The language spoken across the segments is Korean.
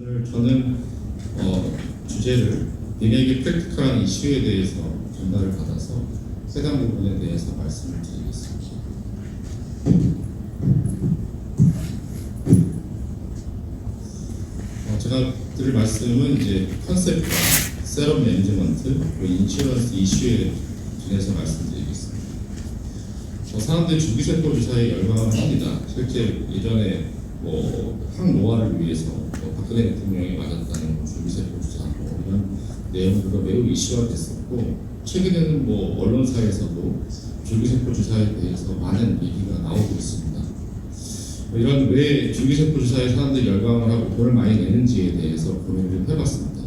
오늘 저는 주제를 비맥의 프랙티컬한 이슈에 대해서 전달을 받아서 해당 부분에 대해서 말씀을 드리겠습니다. 제가 드릴 말씀은 이제 컨셉과 셋업 매니지먼트, 인슈런스 이슈에 대해서 말씀드리겠습니다. 사람들이 주기세포 주사에 열광을 합니다. 실제 예전에 항노화를 위해서 박근혜 대통령이 맞았다는 주기세포 주사 이런 내용들도 매우 이슈화 됐었고, 최근에는 언론사에서도 주기세포 주사에 대해서 많은 얘기가 나오고 있습니다. 이런 왜 주기세포 주사에 사람들이 열광을 하고 돈을 많이 내는지에 대해서 고민을 해봤습니다.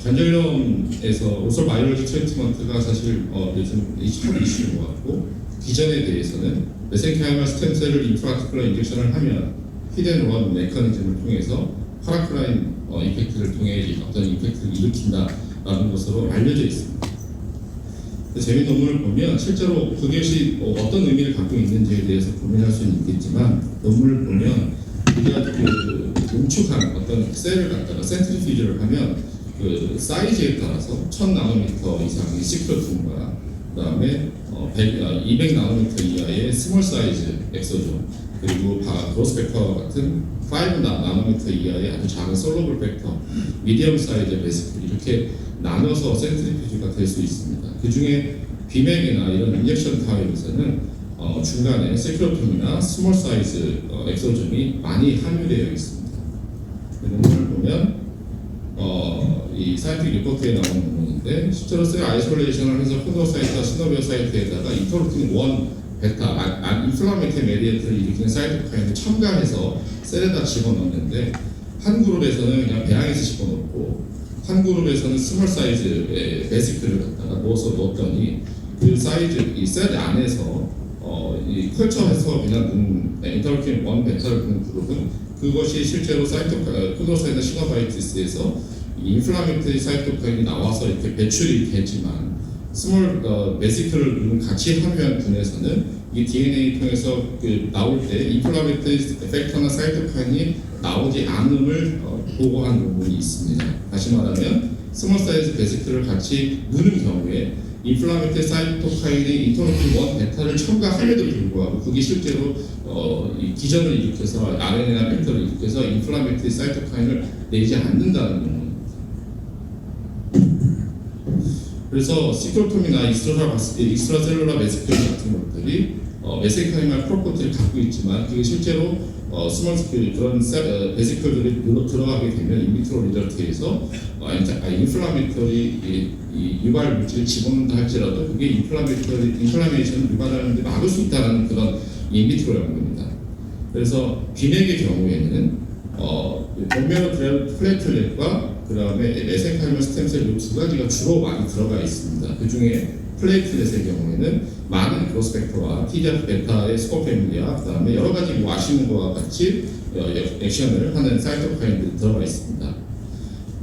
관절염에서 오솔 바이올로지 트리트먼트가 사실 요즘 첫 이슈인 것 같고, 기전에 대해서는 메센카이마 스템셀을 인트라아티큘러 인젝션을 하면 히덴1 메커니즘을 통해서 파라크라인 이펙트를 통해 어떤 이펙트를 일으킨다라는 것으로 알려져 있습니다. 재미있는 논문을 보면 실제로 그것이 어떤 의미를 갖고 있는지에 대해서 고민할 수는 있겠지만, 논문을 보면 우리가 농축한 어떤 셀을 갖다가 센트리퓨즈를 하면 그 사이즈에 따라서 1000나노미터 이상의 시크로톤과 그다음에 200나노미터 이하의 스몰 사이즈 엑소존, 그리고 그로스 팩터 같은 5나노미터 이하의 아주 작은 솔로블 팩터, 미디엄 사이즈 베시클, 이렇게 나눠서 센트리퓨즈가 될 수 있습니다. 그 중에 비맥이나 이런 인젝션 타입에서는 중간에 시크로톤이나 스몰 사이즈 엑소존이 많이 함유되어 있습니다. 그 논문을 보면 이 사이언티픽 리포트에 나온 부분인데, 실제로 셀 아이솔레이션을 해서 포도사이트와 시노비오 사이트에다가 인터루틴 1 베타 인플라메이터리 메디에이터를 일으키는 사이토카인을 첨가해서 셀에다 집어넣는데, 한 그룹에서는 그냥 배양해서 집어넣고 한 그룹에서는 스몰 사이즈의 베시클을 갖다가 넣었더니 그 사이즈 이 셀 안에서 이 컬처해서 그냥 인터루틴 1 베타를 넣는 그룹은 그것이 실제로 포도사이트 시노바이티스에서 인플라메이터리 사이토카인이 나와서 이렇게 배출이 되지만, 스몰 베시클을 같이 함유한 분에서는 이 DNA 통해서 나올 때 인플라메이터리 팩터나 사이토카인이 나오지 않음을 보고한 부분이 있습니다. 다시 말하면 스몰 사이즈 베시클을 같이 넣는 경우에 인플라메이터리 사이토카인의 인터루틴 1 베타를 첨가함에도 불구하고 그게 실제로 기전을 일으켜서 RNA나 팩터를 일으켜서 인플라메이터리 사이토카인을 내지 않는다는 겁니다. 그래서 시크로톰이나 익스트라셀룰라 베시클 같은 것들이 메센카이마 프로퍼티를 갖고 있지만, 그게 실제로 그런 베시클들이 들어가게 되면 인비트로 리저트에서 인플라메이터리 유발 물질을 집어넣는다 할지라도 그게 인플라메이션을 유발하는 데 막을 수 있다는 그런 인비트로 연구입니다. 그래서 비맥의 경우에는 본메로 플레이틀렛과 그 다음에 메센카이마 스템셀 이 두 가지가 주로 많이 들어가 있습니다. 그 중에 플레이틀렛의 경우에는 많은 그로스펙터와 TGF 베타의 스코패밀리와 그 다음에 여러 가지 아시는 것과 같이 액션을 하는 사이토카인들이 들어가 있습니다.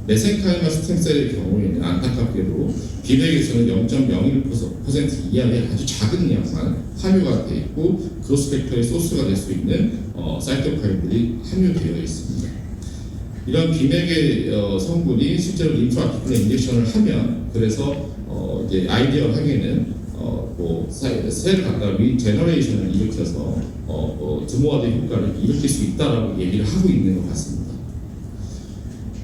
메센카이마 스템셀의 경우에는 안타깝게도 비맥에서는 0.01% 이하의 아주 작은 양만 함유가 되어 있고, 그로스펙터의 소스가 될 수 있는 사이토카인들이 함유되어 있습니다. 이런 비맥의 성분이 실제로 인트라아티큘러 인젝션을 하면, 그래서 이제 아이디어하게는 셀을 갖다가 리제너레이션을 일으켜서 드모아드 효과를 일으킬 수 있다라고 얘기를 하고 있는 것 같습니다.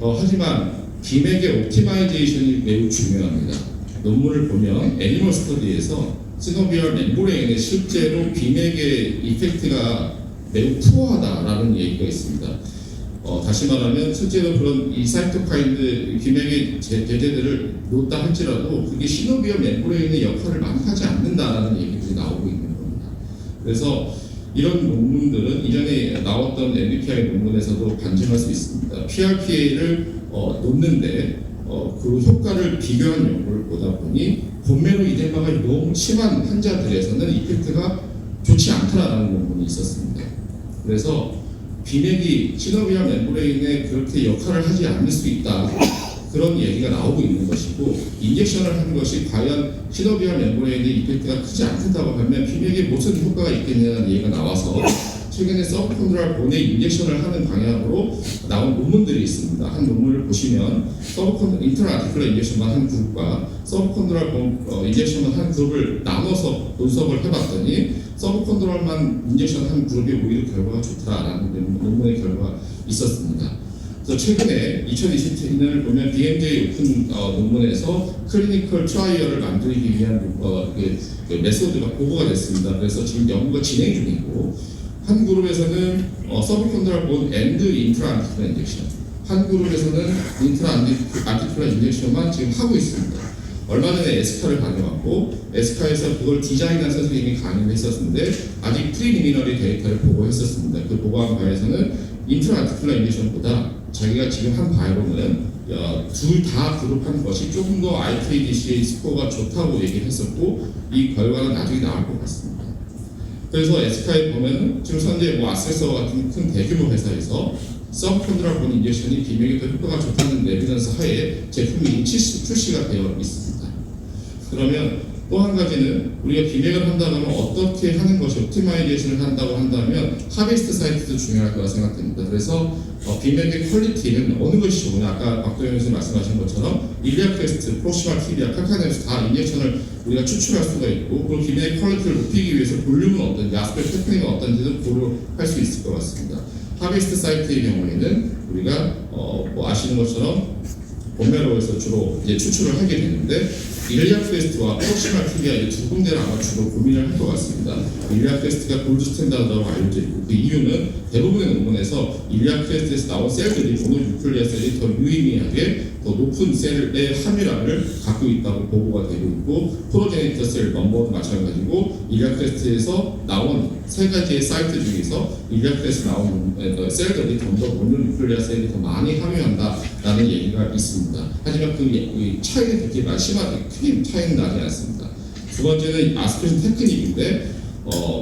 하지만 비맥의 옵티마이제이션이 매우 중요합니다. 논문을 보면 애니멀 스터디에서 시노비얼 멤브레인에 실제로 비맥의 이펙트가 매우 푸어하다라는 얘기가 있습니다. 다시 말하면 실제로 그런 이 사이토카인들 비맥의 제재들을 놓다 할지라도 그게 시노비얼 멤브레인의 역할을 많이 하지 않는다라는 얘기들이 나오고 있는 겁니다. 그래서 이런 논문들은 이전에 나왔던 NDPI 논문에서도 반증할 수 있습니다. PRPA를 놓는데 그 효과를 비교한 연구를 보다 보니 본메로 이데마가 너무 심한 환자들에서는 이펙트가 좋지 않다라는 논문이 있었습니다. 그래서 비맥이 시노비얼 멤브레인에 그렇게 역할을 하지 않을 수 있다, 그런 얘기가 나오고 있는 것이고, 인젝션을 하는 것이 과연 시노비얼 멤브레인의 이펙트가 크지 않다고 하면 비맥에 무슨 효과가 있겠냐는 얘기가 나와서 최근에 서브콘드랄 본에 인젝션을 하는 방향으로 나온 논문들이 있습니다. 한 논문을 보시면 인트라아티큘러 인젝션만 한 그룹과 서브콘드랄 본 인젝션만 한 그룹을 나눠서 분석을 해봤더니 서브콘드랄만 인젝션 한 그룹이 오히려 결과가 좋다라는 논문의 결과가 있었습니다. 그래서 최근에 2027년을 보면 BMJ 오픈 논문에서 클리니컬 트라이얼을 만들기 위한 그 메소드가 보고가 됐습니다. 그래서 지금 연구가 진행 중이고, 한 그룹에서는 서브콘드랄 본 앤드 인트라아티큘러 인젝션, 한 그룹에서는 인트라아티큘러 인젝션만 지금 하고 있습니다. 얼마 전에 에스카를 다녀왔고, 에스카에서 그걸 디자인한 선생님이 강의를 했었는데 아직 프리리미너리 데이터를 보고했었습니다. 그 보고한 바에서는 인트라아티큘러 인젝션보다 자기가 지금 한 바로는 둘 다 그룹한 것이 조금 더 RKDCA 스코어가 좋다고 얘기를 했었고, 이 결과는 나중에 나올 것 같습니다. 그래서 에스카에 보면 지금 현재 뭐 아세서와 같은 큰 대규모 회사에서 서브콘드랄 본 인젝션이 비명이 더 효과가 좋다는 에비던스 하에 제품이 출시가 되어 있습니다. 그러면 또 한 가지는 우리가 비맥을 한다고 하면 어떻게 하는 것이 옵티마이제이션을 한다고 한다면 하베스트 사이트도 중요할 거라 생각됩니다. 그래서 비맥의 퀄리티는 어느 것이 좋으냐, 아까 박도영 교수님 말씀하신 것처럼 일리아 퀘스트, 프록시마 TV와 카카네스 다 인젝션을 우리가 추출할 수가 있고, 그리고 비맥의 퀄리티를 높이기 위해서 볼륨은 어떤지, 아스펙트 테크닉은 어떤지도 고려할 수 있을 것 같습니다. 하베스트 사이트의 경우에는 우리가 뭐 아시는 것처럼 본메로에서 주로 이제 추출을 하게 되는데, 일리아 퀘스트와 프록시마 TV가 이 두 군데를 아마 주로 고민을 할 것 같습니다. 일리아 퀘스트가 골드 스탠다드라고 알려져 있고, 그 이유는 대부분의 논문에서 일리아 퀘스트에서 나온 셀들이 모노뉴클리아 셀이 더 유의미하게 더 높은 셀의 함유량을 갖고 있다고 보고가 되고 있고, 프로제니터 셀 넘버도 마찬가지고, 일리아 퀘스트에서 나온 세 가지의 사이트 중에서 일리아 퀘스트 나온 셀들이 좀 더 모노뉴클리아 셀이 더 많이 함유한다라는 얘기가 있습니다. 하지만 그 차이는 그렇게 심하게 크게 차이는 나지 않습니다. 두 번째는 아스피레이션 테크닉인데,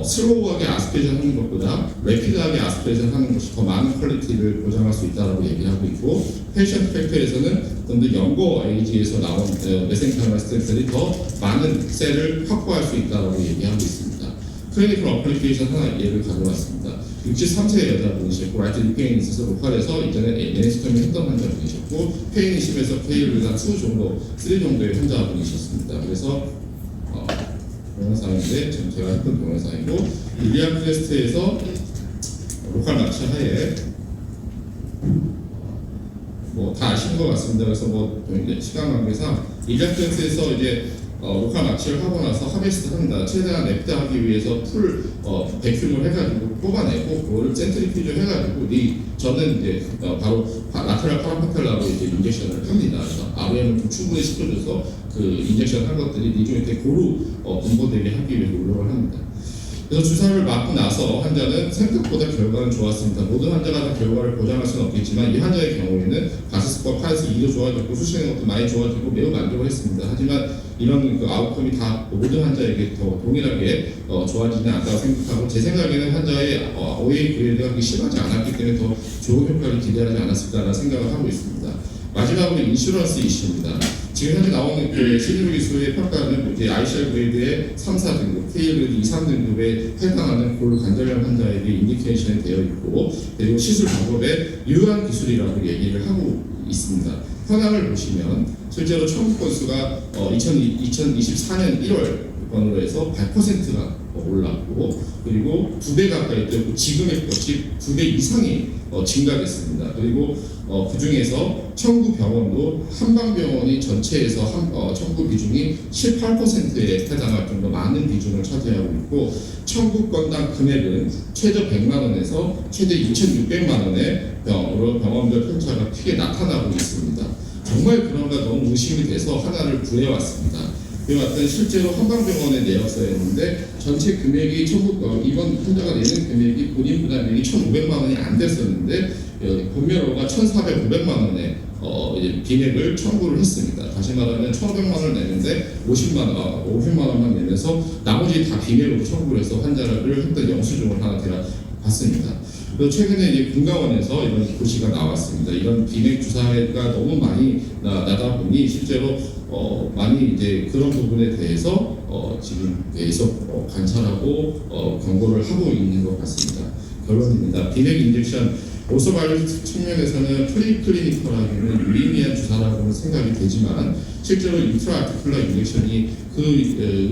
슬로우하게 아스피레이션 하는 것보다 래피드하게 아스피레이션 하는 것이 더 많은 퀄리티를 보장할 수 있다고 얘기하고 있고, 페이션트 팩터에서는 좀 더 영거 에이지에서 나온 메센카이멀 스템셀이 더 많은 셀을 확보할 수 있다고 얘기하고 있습니다. 클리니컬 어플리케이션 하나 예를 가져왔습니다. 63세 여자분이셨고, 라이트 리페인이 있어서 로컬에서 이전에 메니스토미 했던 환자분이셨고, 페인이 심해서 페일루다 2 정도, 3 정도의 환자분이셨습니다. 그래서 동영상인데, 지금 제가 했던 동영상이고, 일리아 퀘스트에서 로컬 마취 하에 뭐 다 아시는 것 같습니다. 그래서 뭐 시간 관계상 일리아 퀘스트에서 이제 로컬 마취를 하고 나서 하베스트 한다, 최대한 랩드하기 위해서 풀 백큐를 해가지고 뽑아내고, 그거를 센트리퓨저 해가지고 저는 이제 바로 라테랄 파라파텔라로 이제 인젝션을 합니다. 그래서 RM을 좀 충분히 시켜줘서 그 인젝션 한 것들이 니조한테 고루 분포되게 하기 위해서 노력을 합니다. 그래서 주사를 맞고 나서 환자는 생각보다 결과는 좋았습니다. 모든 환자가 다 결과를 보장할 수는 없겠지만, 이 환자의 경우에는 가스스코어 파이스 2도 좋아졌고, 수시는 것도 많이 좋아지고 매우 만족을 했습니다. 하지만 이런 그 아웃컴이 다 모든 환자에게 더 동일하게 좋아지지는 않다고 생각하고, 제 생각에는 환자의 OA 그레이드가 심하지 않았기 때문에 더 좋은 효과를 기대하지 않았을까라는 생각을 하고 있습니다. 마지막으로 인슈런스 이슈입니다. 지금 현재 나오는 그 시드로 기수의 평가는 이제 ICR 그레이드의 3, 4등급, KL 그레이드 2, 3등급에 해당하는 골 관절염 환자에게 인디케이션이 되어 있고, 그리고 시술 방법에 유효한 기술이라고 얘기를 하고 있습니다. 현황을 보시면 실제로 청구 건수가 2024년 1월 건으로 해서 8%가 올랐고, 그리고 2배 가까이 뛰었고, 지금의 것이 2배 이상이 증가됐습니다. 그리고 그 중에서 청구 병원도 한방병원이 전체에서 청구 비중이 18%에 해당할 정도 많은 비중을 차지하고 있고, 청구 건당 금액은 최저 100만 원에서 최대 2,600만 원의 병원별 편차가 크게 나타나고 있습니다. 정말 그런가 너무 의심이 돼서 하나를 구해왔습니다. 그래왔더니 실제로 한방병원의 내역서였는데, 전체 금액이 이번 환자가 내는 금액이 본인 부담액이 1,500만 원이 안 됐었는데, 본메로가 1,400~500만 원의 이제 비맥을 청구를 했습니다. 다시 말하면 1,500만 원을 내는데 50만 원만 내면서 나머지 다 비맥으로 청구를 해서 환자를 했던 영수증을 하나 제가 봤습니다. 그리고 최근에 이제 금강원에서 이런 고시가 나왔습니다. 이런 비맥 주사가 너무 많이 나다 보니 실제로 많이 이제 그런 부분에 대해서 지금 계속 관찰하고 경고를 하고 있는 것 같습니다. 결론입니다. 비핵 인젝션 오소바이올리틱 측면에서는 프리클리니컬하게는 유의미한 주사라고는 생각이 되지만 실제로 인트라아티큘러 인젝션이 그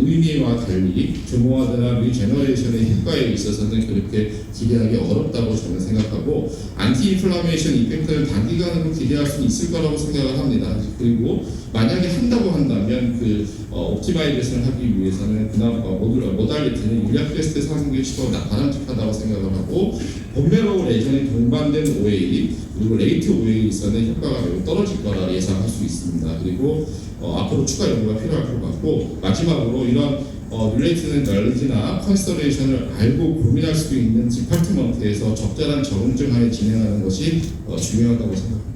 의미와 달리 규모화나 리제너레이션의 효과에 있어서는 그렇게 기대하기 어렵다고 저는 생각하고 안티인플라메이션 이펙트는 단기간으로 기대할 수 있을 거라고 생각을 합니다. 그리고 만약에 한다고 한다면 그 옵티마이제이션을 하기 위해서는 그나마 모달리티는 율약 테스트에서 하는 게 더 바람직하다고 생각을 하고 본메로 레전이 동반된 OA 그리고 레이트 OA에서는 효과가 매우 떨어질 거라 예상할 수 있습니다. 그리고 앞으로 추가 연구가 필요할 것 같고 마지막으로 이런 릴레이트는 널리지나 컨시더레이션을 알고 고민할 수 있는 디파트먼트에서 적절한 적응증 하에 진행하는 것이 중요하다고 생각합니다.